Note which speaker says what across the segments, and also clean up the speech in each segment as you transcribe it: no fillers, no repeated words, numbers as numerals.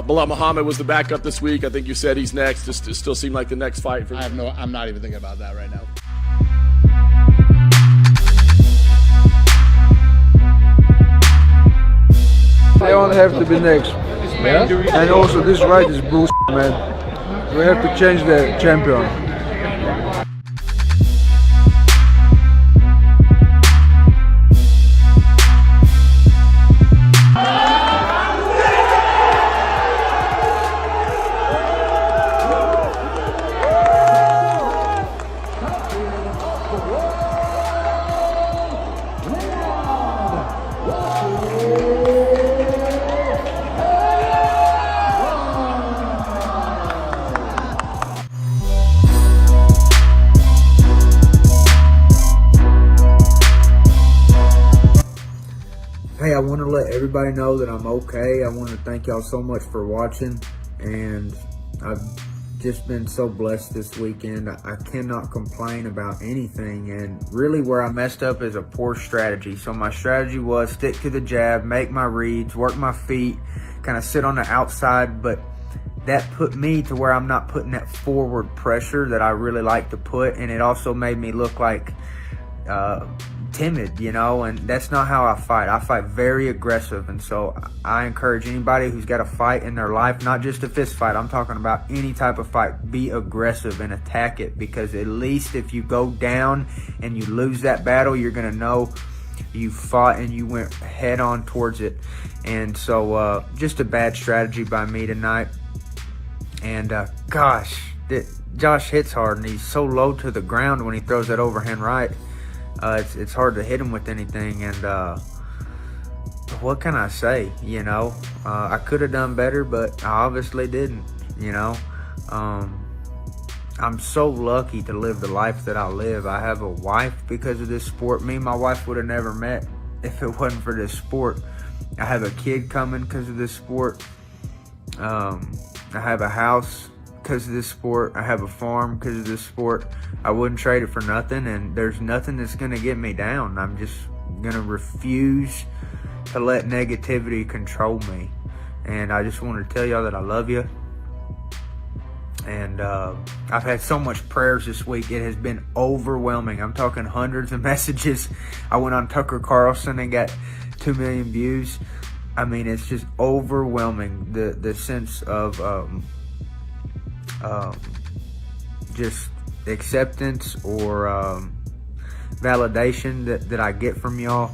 Speaker 1: Belal Muhammad was the backup this week. I think you said he's next. Just it still seemed like the next fight for you.
Speaker 2: I'm not even thinking about that right now.
Speaker 3: They don't have to be next. Yeah? And also this right is bullshit, man. We have to change the champion. Hey, I want to let everybody know that I'm okay. I want to thank y'all so much for watching, and I've just been so blessed this weekend. I cannot complain about anything, and really where I messed up is a poor strategy. So my strategy was stick to the jab, make my reads, work my feet, kind of sit on the outside, but that put me to where I'm not putting that forward pressure that I really like to put, and it also made me look like timid, you know, and that's not how I fight. I fight very aggressive, and so I encourage anybody who's got a fight in their life, not just a fist fight, I'm talking about any type of fight, be aggressive and attack it, because at least if you go down and you lose that battle, you're going to know you fought and you went head on towards it. And so just a bad strategy by me tonight. And gosh, Josh hits hard, and he's so low to the ground when he throws that overhand right. It's hard to hit him with anything, and what can I say, you know? I could have done better, but I obviously didn't, you know? I'm so lucky to live the life that I live. I have a wife because of this sport. Me and my wife would have never met if it wasn't for this sport. I have a kid coming because of this sport. I have a house because of this sport. I have a farm because of this sport. I wouldn't trade it for nothing, and there's nothing that's going to get me down. I'm just going to refuse to let negativity control me. And I just want to tell y'all that I love you. And I've had so much prayers this week. It has been overwhelming. I'm talking hundreds of messages. I went on Tucker Carlson and got 2 million views. I mean, it's just overwhelming, the sense of just acceptance or validation that I get from y'all.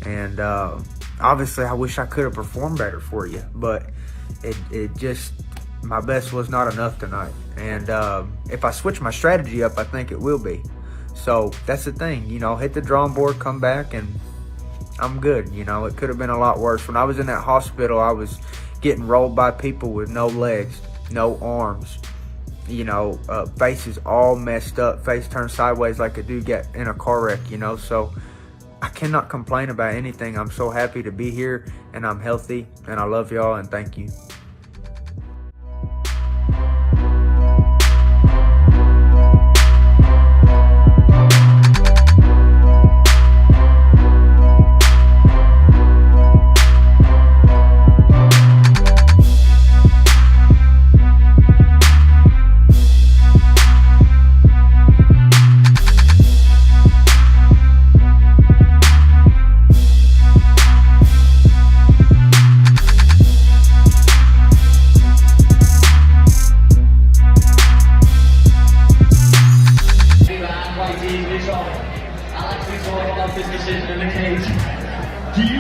Speaker 3: And obviously I wish I could have performed better for you, but it just, my best was not enough tonight. And if I switch my strategy up, I think it will be. So that's the thing, you know, hit the drawing board, come back, and I'm good. You know, it could have been a lot worse. When I was in that hospital, I was getting rolled by people with no legs, no arms, you know, faces all messed up, face turned sideways like a dude got in a car wreck, you know. So I cannot complain about anything. I'm so happy to be here, and I'm healthy, and I love y'all, and thank you.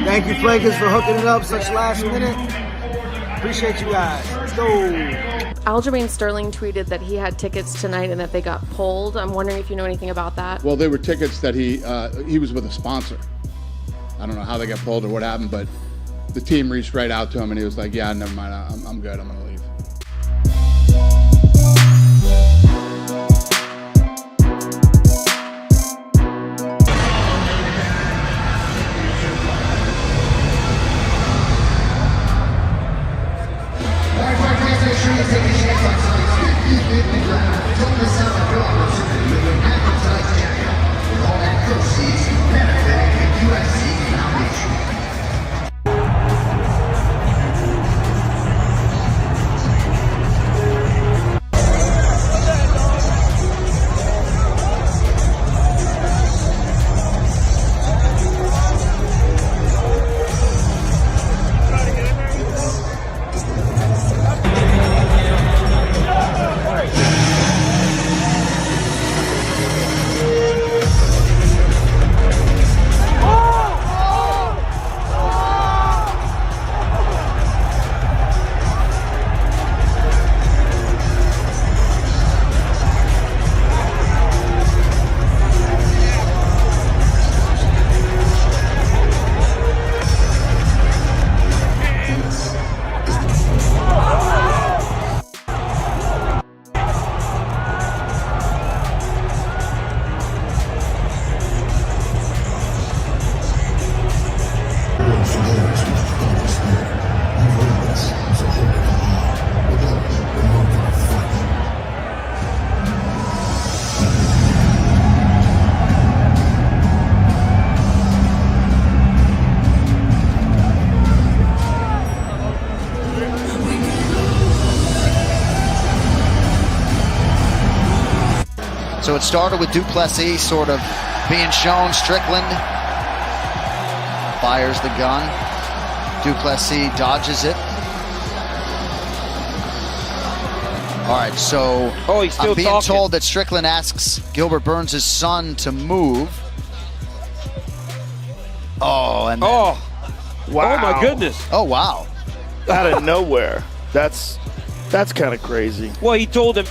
Speaker 4: Thank you, Flankers, for hooking it up such last minute. Appreciate you guys. Let's go.
Speaker 5: Aljamain Sterling tweeted that he had tickets tonight and that they got pulled. I'm wondering if you know anything about that.
Speaker 2: Well, they were tickets that he was with a sponsor. I don't know how they got pulled or what happened, but the team reached right out to him and he was like, yeah, never mind, I'm good, I'm gonna leave.
Speaker 6: So it started with Du Plessis sort of being shown. Strickland fires the gun. Du Plessis dodges it. All right, so
Speaker 7: he's still
Speaker 6: I'm being
Speaker 7: talking.
Speaker 6: told that Strickland asks Gilbert Burns' son to move. Oh, and then,
Speaker 7: Wow.
Speaker 8: Wow.
Speaker 7: Oh, my goodness.
Speaker 6: oh wow.
Speaker 8: Out of nowhere. That's kind of crazy.
Speaker 7: Well, he told him,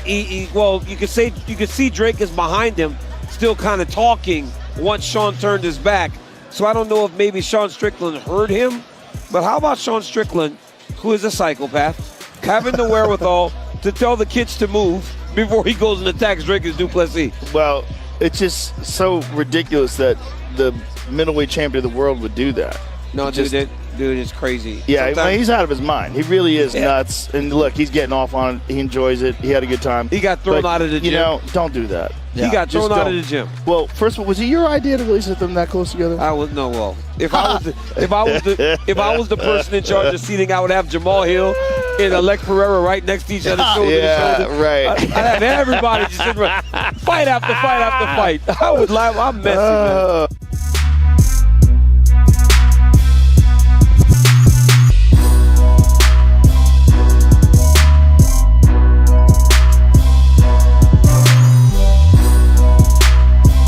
Speaker 7: well, you could see Drake is behind him, still kind of talking once Sean turned his back. So I don't know if maybe Sean Strickland heard him, but how about Sean Strickland, who is a psychopath, having the wherewithal to tell the kids to move before he goes and attacks Dricus Du Plessis?
Speaker 8: Well, it's just so ridiculous that the middleweight champion of the world would do that.
Speaker 7: No,
Speaker 8: Just-
Speaker 7: dude, it's crazy.
Speaker 8: Yeah,
Speaker 7: Sometimes-
Speaker 8: he's out of his mind. He really is nuts. And look, he's getting off on it. He enjoys it. He had a good time.
Speaker 7: He got thrown
Speaker 8: But,
Speaker 7: out of the gym.
Speaker 8: You know, don't do that.
Speaker 7: He got
Speaker 8: Just
Speaker 7: thrown out of
Speaker 8: don't.
Speaker 7: the gym.
Speaker 8: Well, first of all, was it your idea to really set them that close together?
Speaker 7: I was no well. If I was the person in charge of seating, I would have Jamal Hill and Alec Pereira right next to each other, shoulder to shoulder.
Speaker 8: right.
Speaker 7: I'd have everybody just sitting around, fight after fight after fight. I would laugh. I'm messy, man.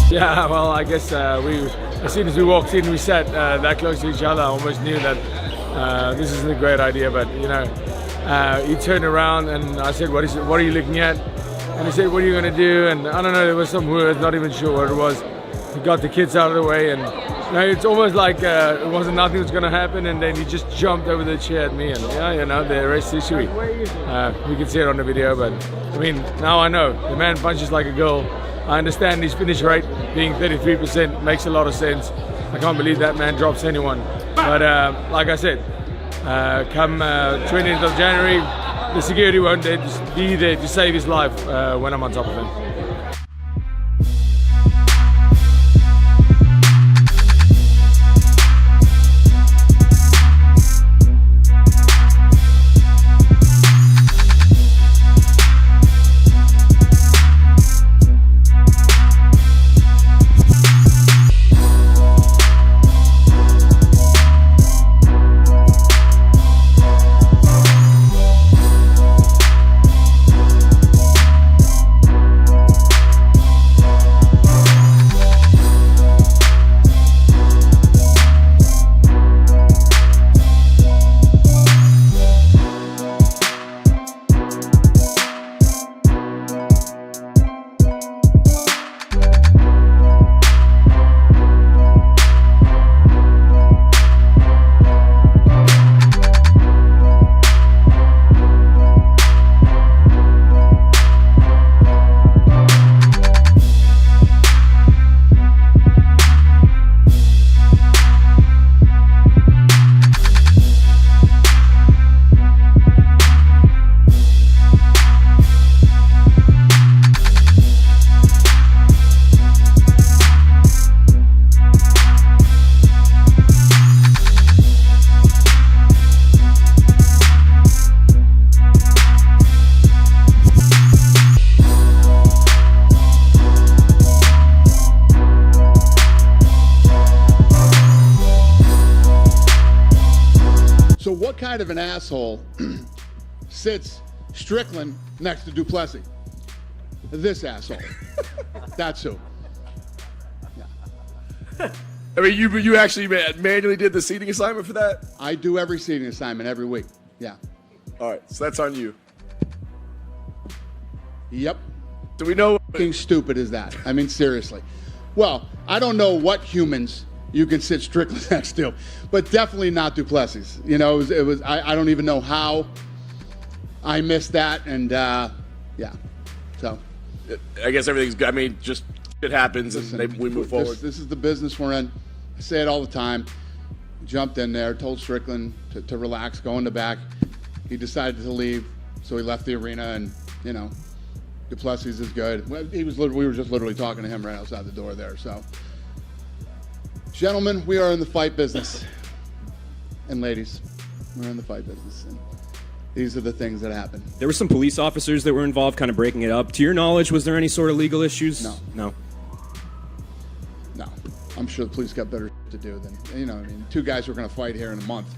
Speaker 9: Yeah, well, I guess as soon as we walked in, we sat that close to each other. I almost knew that this isn't a great idea, but you know, he turned around and I said, "What are you looking at?" And he said, "What are you going to do?" And I don't know, there was some words, not even sure what it was. He got the kids out of the way, and you know, it's almost like it wasn't nothing was going to happen, and then he just jumped over the chair at me, and yeah, you know, the rest is history. We can see it on the video, but I mean, now I know the man punches like a girl. I understand his finish rate being 33% makes a lot of sense. I can't believe that man drops anyone. But like I said, come 20th of January, the security won't be there to save his life when I'm on top of him.
Speaker 2: So what kind of an asshole sits Strickland next to Du Plessis? This asshole. That's who.
Speaker 1: I mean, you actually manually did the seating assignment for that?
Speaker 2: I do every seating assignment every week. Yeah.
Speaker 1: All right, so that's on you.
Speaker 2: Yep.
Speaker 1: Do we know?
Speaker 2: Fucking stupid is that? I mean, seriously. Well, I don't know what humans you can sit Strickland next to, but definitely not Du Plessis. You know, it was I don't even know how I missed that, and yeah. So
Speaker 1: I guess everything's good. I mean, just it happens,
Speaker 2: listen,
Speaker 1: and we move forward.
Speaker 2: This is the business we're in. I say it all the time. Jumped in there, told Strickland to relax, go in the back. He decided to leave, so he left the arena, and you know, Du Plessis is good. We were just literally talking to him right outside the door there. So, gentlemen, we are in the fight business, and ladies, we're in the fight business. And these are the things that happen.
Speaker 10: There were some police officers that were involved kind of breaking it up. To your knowledge, was there any sort of legal issues?
Speaker 2: No.
Speaker 10: No.
Speaker 2: No. I'm sure the police got better to do than, I mean, two guys were going to fight here in a month,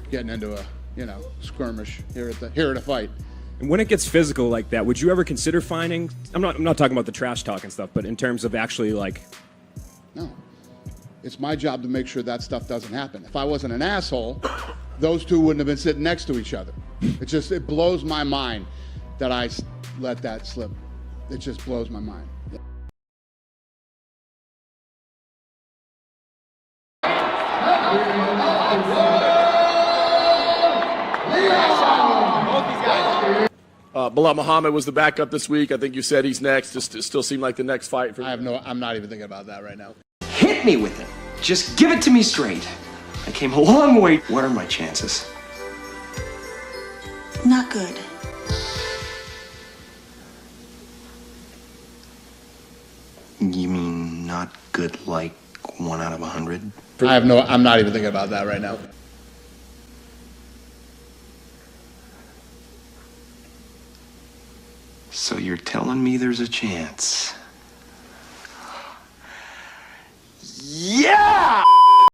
Speaker 2: getting into a, skirmish here at a fight.
Speaker 10: And when it gets physical like that, would you ever consider fining? I'm not talking about the trash talk and stuff, but in terms of actually like...
Speaker 2: No. It's my job to make sure that stuff doesn't happen. If I wasn't an asshole, those two wouldn't have been sitting next to each other. It blows my mind that I let that slip. It just blows my mind.
Speaker 1: Belal Muhammad was the backup this week. I think you said he's next. Just still seem like the next fight for.
Speaker 2: I'm not even thinking about that right now.
Speaker 11: Hit me with it. Just give it to me straight. I came a long way. What are my chances?
Speaker 12: Not good.
Speaker 11: You mean not good like 1 out of 100?
Speaker 2: I'm not even thinking about that right now.
Speaker 11: So you're telling me there's a chance?